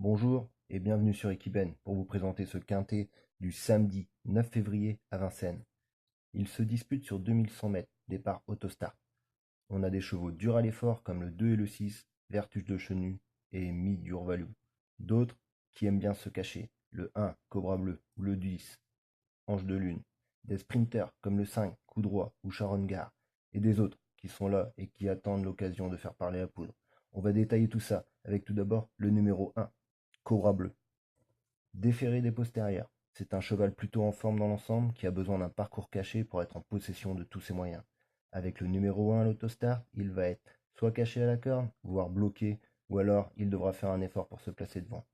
Bonjour et bienvenue sur Equiben pour vous présenter ce quintet du samedi 9 février à Vincennes. Il se dispute sur 2100 mètres, départ Autostart. On a des chevaux durs à l'effort comme le 2 et le 6, Vertus de Chenu et Mi Durvalou. D'autres qui aiment bien se cacher, le 1, Cobra Bleu, ou le 10, Ange de Lune. Des sprinters comme le 5, Coup droit ou Sharon Gare. Et des autres qui sont là et qui attendent l'occasion de faire parler la poudre. On va détailler tout ça avec tout d'abord le numéro 1, Cobra Bleu. Déféré des postérieurs, c'est un cheval plutôt en forme dans l'ensemble qui a besoin d'un parcours caché pour être en possession de tous ses moyens. Avec le numéro 1 à l'autostart, il va être soit caché à la corde, voire bloqué, ou alors il devra faire un effort pour se placer devant.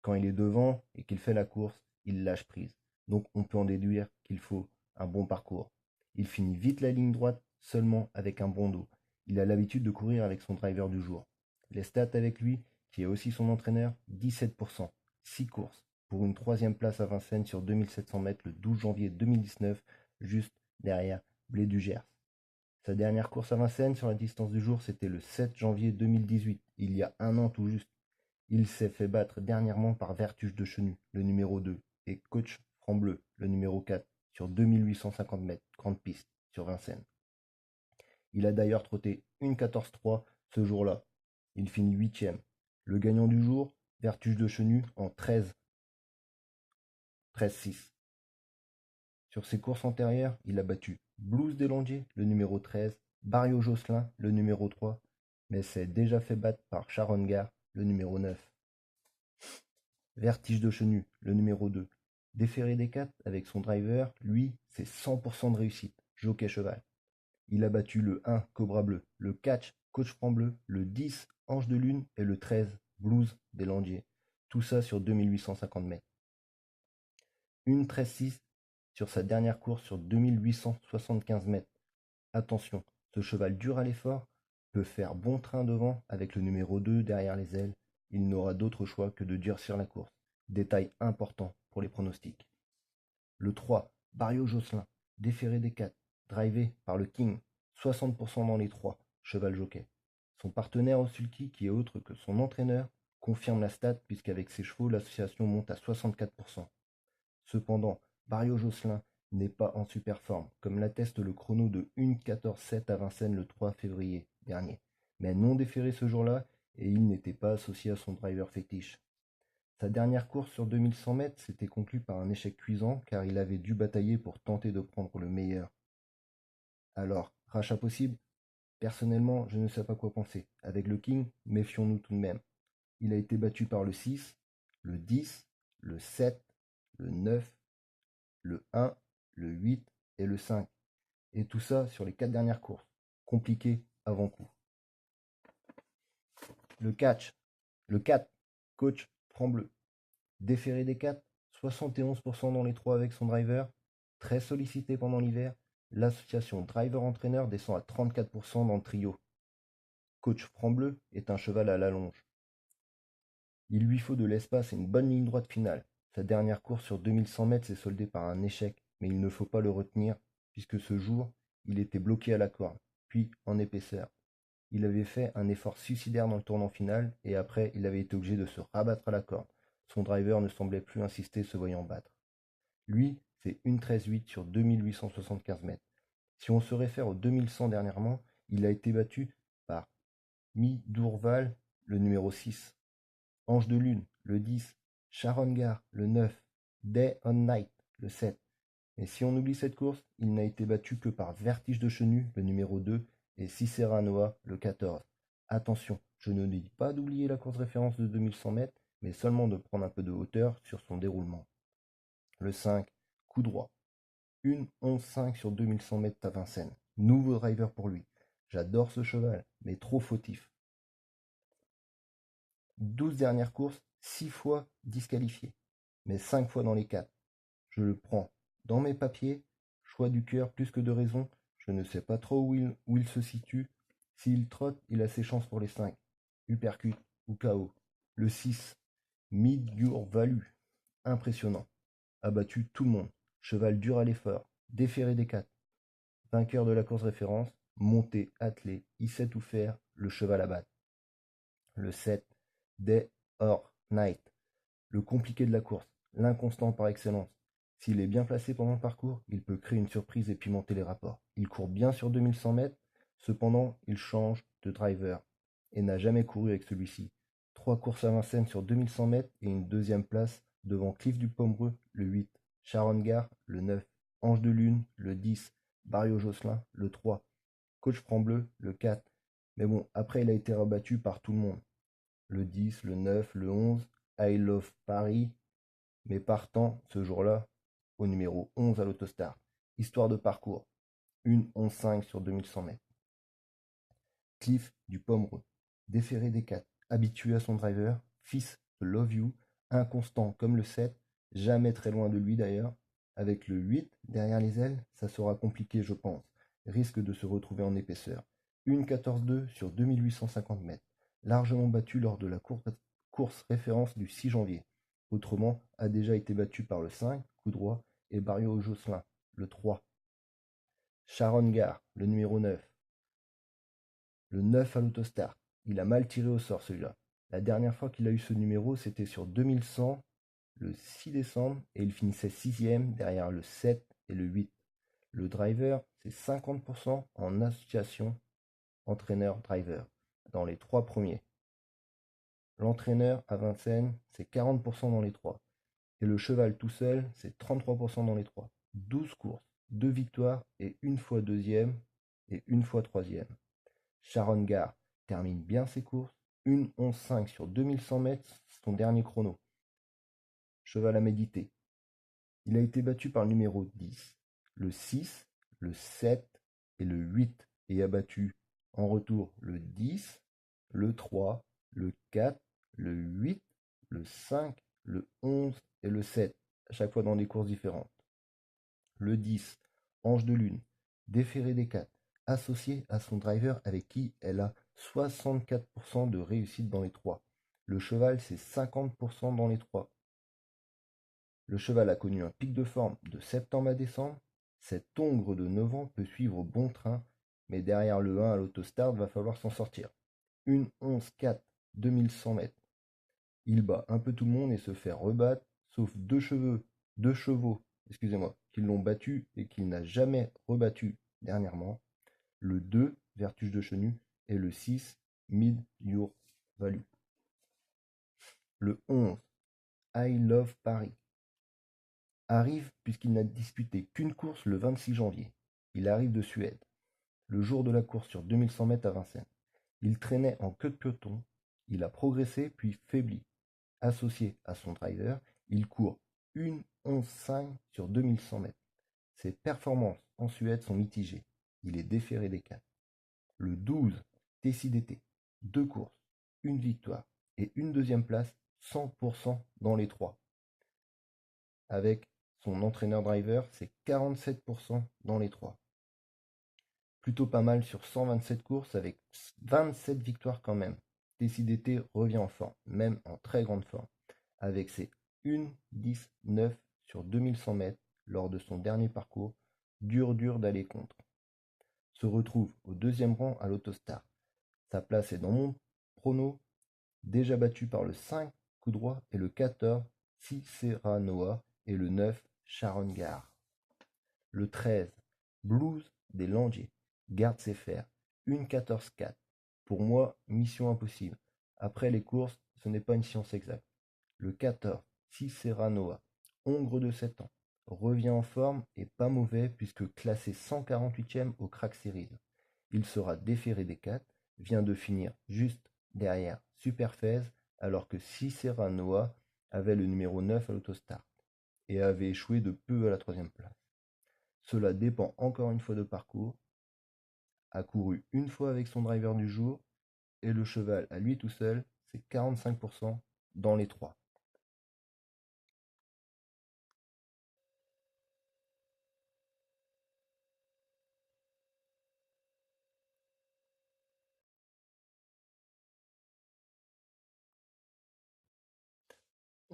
Quand il est devant et qu'il fait la course, il lâche prise. Donc on peut en déduire qu'il faut un bon parcours. Il finit vite la ligne droite seulement avec un bon dos. Il a l'habitude de courir avec son driver du jour. Les stats avec lui, qui est aussi son entraîneur, 17%, 6 courses, pour une troisième place à Vincennes sur 2700 mètres le 12 janvier 2019, juste derrière Blé du Gers. Sa dernière course à Vincennes sur la distance du jour, c'était le 7 janvier 2018, il y a un an tout juste. Il s'est fait battre dernièrement par Vertus de Chenu, le numéro 2, et Coach Franc-Bleu, le numéro 4, sur 2850 mètres, grande piste, sur Vincennes. Il a d'ailleurs trotté une 14-3 ce jour-là. Il finit 8e. Le gagnant du jour, Vertus de Chenu, en 13-6. Sur ses courses antérieures, il a battu Blues des Landiers, le numéro 13, Barrio Josselin, le numéro 3, mais s'est déjà fait battre par Sharon Gare, le numéro 9. Vertige de Chenu, le numéro 2. Déféré des 4 avec son driver, lui, c'est 100% de réussite, jockey cheval. Il a battu le 1, Cobra Bleu, le 4, Coach Franc Bleu, le 10, Ange de Lune et le 13, Blues des Landiers. Tout ça sur 2850 mètres. Une 13-6 sur sa dernière course sur 2875 mètres. Attention, ce cheval dur à l'effort peut faire bon train devant avec le numéro 2 derrière les ailes. Il n'aura d'autre choix que de durcir la course. Détail important pour les pronostics. Le 3, Barrio Josselin, déféré des 4, drivé par le King, 60% dans les 3, cheval jockey. Son partenaire au sulky, qui est autre que son entraîneur, confirme la stat puisqu'avec ses chevaux, l'association monte à 64%. Cependant, Barrio Josselin n'est pas en super forme, comme l'atteste le chrono de 1:14:7 à Vincennes le 3 février dernier, mais non déféré ce jour-là et il n'était pas associé à son driver fétiche. Sa dernière course sur 2100 mètres s'était conclue par un échec cuisant car il avait dû batailler pour tenter de prendre le meilleur. Alors, rachat possible? Personnellement, je ne sais pas quoi penser. Avec le King, méfions-nous tout de même. Il a été battu par le 6, le 10, le 7, le 9, le 1, le 8 et le 5. Et tout ça sur les 4 dernières courses. Compliqué avant coup. Le catch. Le 4. Coach Franc-Bleu. Déféré des 4. 71% dans les 3 avec son driver. Très sollicité pendant l'hiver. L'association driver-entraîneur descend à 34% dans le trio. Coach Franc-Bleu est un cheval à l'allonge. Il lui faut de l'espace et une bonne ligne droite finale. Sa dernière course sur 2100 mètres s'est soldée par un échec, mais il ne faut pas le retenir, puisque ce jour, il était bloqué à la corde, puis en épaisseur. Il avait fait un effort suicidaire dans le tournant final, et après, il avait été obligé de se rabattre à la corde. Son driver ne semblait plus insister, se voyant battre. Lui, c'est une 13-8 sur 2875 mètres. Si on se réfère au 2100 dernièrement, il a été battu par Mi Durval, le numéro 6. Ange de Lune, le 10, Sharon Gare, le 9, Day on Night, le 7. Et si on oublie cette course, il n'a été battu que par Vertige de Chenu, le numéro 2, et Cicera Noah, le 14. Attention, je ne dis pas d'oublier la course référence de 2100 mètres, mais seulement de prendre un peu de hauteur sur son déroulement. Le 5, coup droit. Une 11-5 sur 2100 mètres à Vincennes. Nouveau driver pour lui. J'adore ce cheval, mais trop fautif. 12 dernières courses, 6 fois disqualifié, mais 5 fois dans les 4. Je le prends dans mes papiers, choix du cœur plus que de raison, je ne sais pas trop où il se situe. S'il trotte, il a ses chances pour les 5. Uppercut ou KO. Le 6, Midurvalu, impressionnant. A battu tout le monde. Cheval dur à l'effort, déféré des 4. Vainqueur de la course référence, monté, attelé, il sait tout faire, le cheval à battre. Le 7, Day or Knight, le compliqué de la course, l'inconstant par excellence. S'il est bien placé pendant le parcours, il peut créer une surprise et pimenter les rapports. Il court bien sur 2100 mètres, cependant il change de driver et n'a jamais couru avec celui-ci. 3 courses à Vincennes sur 2100 mètres et une deuxième place devant Cliff du Pomereux, le 8, Sharon Gare, le 9, Ange de Lune, le 10, Barrio Josselin, le 3, Coach Franc-Bleu, le 4. Mais bon, après il a été rabattu par tout le monde. Le 10, le 9, le 11, I Love Paris, mais partant ce jour-là au numéro 11 à l'Autostar. Histoire de parcours, une 11,5 sur 2100 mètres. Cliff du Pomereux, déféré des 4, habitué à son driver, fils de Love You, inconstant comme le 7, jamais très loin de lui d'ailleurs. Avec le 8 derrière les ailes, ça sera compliqué je pense, risque de se retrouver en épaisseur. Une 14,2 sur 2850 mètres, largement battu lors de la course référence du 6 janvier. Autrement, a déjà été battu par le 5, coup droit, et Barrio Josselin, le 3. Sharon Gare, le numéro 9. Le 9 à l'Autostar. Il a mal tiré au sort celui-là. La dernière fois qu'il a eu ce numéro, c'était sur 2100, le 6 décembre, et il finissait 6e derrière le 7 et le 8. Le driver, c'est 50% en association entraîneur-driver, dans les 3 premiers. L'entraîneur à Vincennes, c'est 40% dans les 3. Et le cheval tout seul, c'est 33% dans les 3. 12 courses, 2 victoires et une fois deuxième et une fois troisième. Sharon Gare termine bien ses courses, une 11,5 sur 2100 mètres, son dernier chrono. Cheval à méditer. Il a été battu par le numéro 10, le 6, le 7 et le 8 et a battu en retour le 10, le 3, le 4, le 8, le 5, le 11 et le 7, à chaque fois dans des courses différentes. Le 10, Ange de Lune, déféré des 4, associé à son driver avec qui elle a 64% de réussite dans les 3. Le cheval, c'est 50% dans les 3. Le cheval a connu un pic de forme de septembre à décembre. Cet hongre de 9 ans peut suivre au bon train, mais derrière le 1 à l'autostart, va falloir s'en sortir. Une 11,4, 2100 mètres. Il bat un peu tout le monde et se fait rebattre, sauf deux chevaux, qui l'ont battu et qu'il n'a jamais rebattu dernièrement. Le 2, Vertuge de Chenu, et le 6, Mid Your Value. Le 11, I Love Paris, arrive puisqu'il n'a disputé qu'une course le 26 janvier. Il arrive de Suède, le jour de la course sur 2100 mètres à Vincennes. Il traînait en queue de peloton, il a progressé puis faibli. Associé à son driver, il court une 11,5 sur 2100 mètres. Ses performances en Suède sont mitigées. Il est déféré des 4. Le 12, TCDT, 2 courses, une victoire et une deuxième place, 100% dans les 3. Avec son entraîneur-driver, c'est 47% dans les 3. Plutôt pas mal sur 127 courses avec 27 victoires quand même. TCDT revient en forme, même en très grande forme, avec ses 1, 10, 9 sur 2100 mètres lors de son dernier parcours, dur d'aller contre. Se retrouve au deuxième rang à l'Autostar. Sa place est dans mon prono, déjà battu par le 5, coup droit, et le 14, Cicéranoa, et le 9, Sharon Gare. Le 13, Blues des Landiers, garde ses fers, une 14-4. Pour moi, mission impossible. Après les courses, ce n'est pas une science exacte. Le 14, Cicéranoa, hongre de 7 ans, revient en forme et pas mauvais puisque classé 148e au Crack Series. Il sera déféré des 4, vient de finir juste derrière Superfez alors que Cicéranoa avait le numéro 9 à l'autostart et avait échoué de peu à la 3e place. Cela dépend encore une fois de parcours. A couru une fois avec son driver du jour et le cheval à lui tout seul, c'est 45% dans les 3.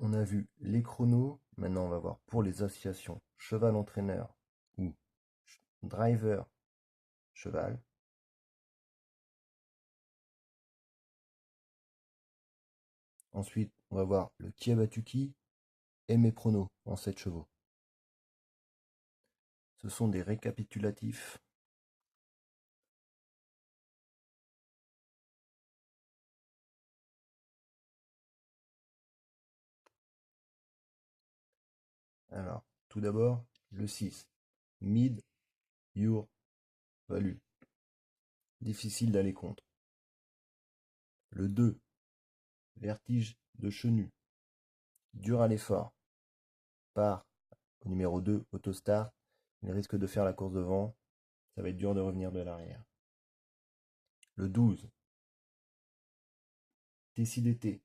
On a vu les chronos, maintenant on va voir pour les associations cheval entraîneur ou driver cheval. Ensuite, on va voir le qui a battu qui et mes pronos en 7 chevaux. Ce sont des récapitulatifs. Alors, tout d'abord, le 6. Mid Your Value. Difficile d'aller contre. Le 2. Vertige de Chenu. Dur à l'effort. Part au numéro 2, Autostar. Il risque de faire la course devant. Ça va être dur de revenir de l'arrière. Le 12. TCDT.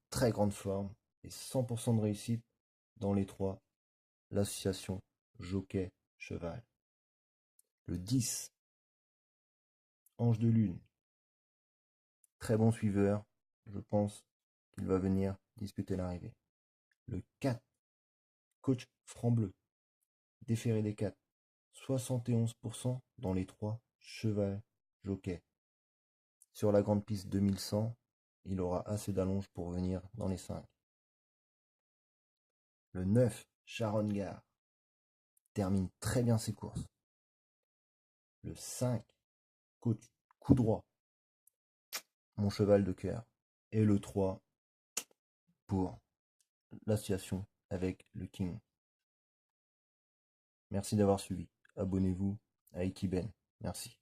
Très grande forme et 100% de réussite dans les 3. L'association Jockey Cheval. Le 10. Ange de Lune. Très bon suiveur. Je pense qu'il va venir disputer l'arrivée. Le 4. Coach Franc-Bleu. Déféré des 4. 71% dans les 3. Cheval Jockey. Sur la grande piste 2100, il aura assez d'allonge pour venir dans les 5. Le 9. Sharon Gare. Termine très bien ses courses. Le 5. Coach Coup droit. Mon cheval de cœur. Et le 3 pour l'association avec le King. Merci d'avoir suivi. Abonnez-vous à Ekiben. Merci.